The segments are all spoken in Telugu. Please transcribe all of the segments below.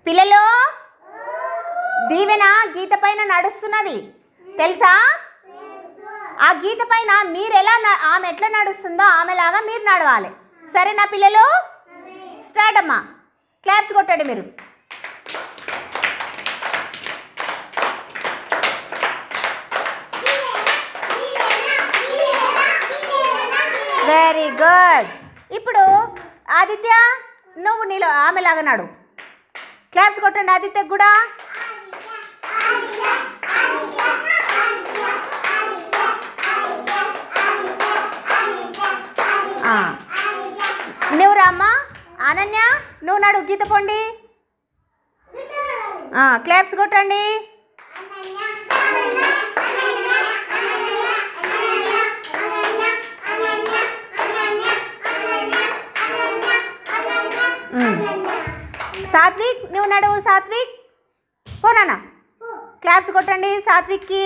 పిల్లలు దీవెన గీత పైన నడుస్తున్నది తెలుసా? ఆ గీత పైన మీరు ఎలా ఆమె ఎట్లా నడుస్తుందో ఆమెలాగా మీరు నడవాలి. సరేనా పిల్లలు? స్టార్ట్ అమ్మా. క్లాప్స్ కొట్టండి మీరు. Very good. ఇప్పుడు ఆదిత్య నువ్వు నీలో ఆమెలాగా నడు. క్లాప్స్ కొట్టండి ఆదిత్యకు కూడా. నువ్వు రామ్మా. అనన్య నువ్వు నడు గీత పొండి. క్లాప్స్ కొట్టండి. సాత్విక్ నువ్వు నడువు. సాత్విక్ పోనా. క్లాప్స్ కొట్టండి సాత్విక్కి.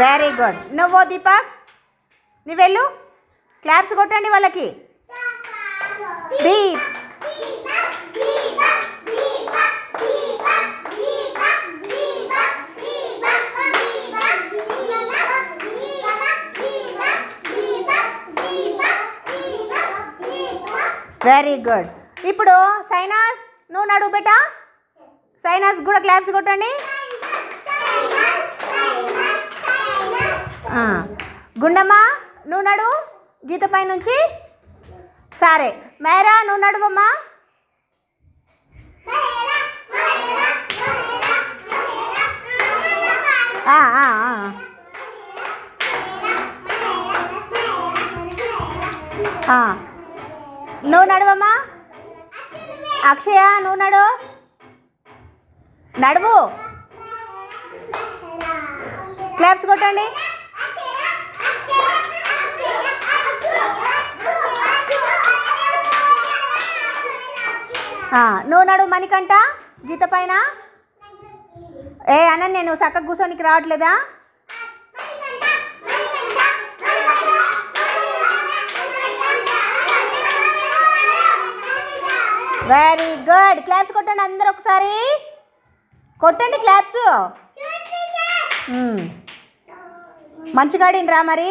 Very good. నువ్వు దీపక్ నువ్వు వెళ్ళు. క్లాప్స్ కొట్టండి వాళ్ళకి. Deep very good. ఇప్పుడు సైనాస్ నువ్వు నడు బేటా. సైనాస్ కూడా క్లాప్స్ కొట్టండి. గుండమ్మ నువ్వు నడు గీత పై నుంచి. సరే మేరా నువ్వు నడువమ్మా. నువ్వు నడువమ్మా. అక్షయ నువ్వు నడు. నడువు. క్లాప్స్ కొట్టండి. నువ్వు నడు మణికంట గీత పైన. అనన్య నువ్వు చక్కగా కూర్చోనికి రావట్లేదా? Very good. క్లాప్స్ కొట్టండి అందరు ఒకసారి. కొట్టండి క్లాప్స్. మంచిగా ఆడినరా మరి.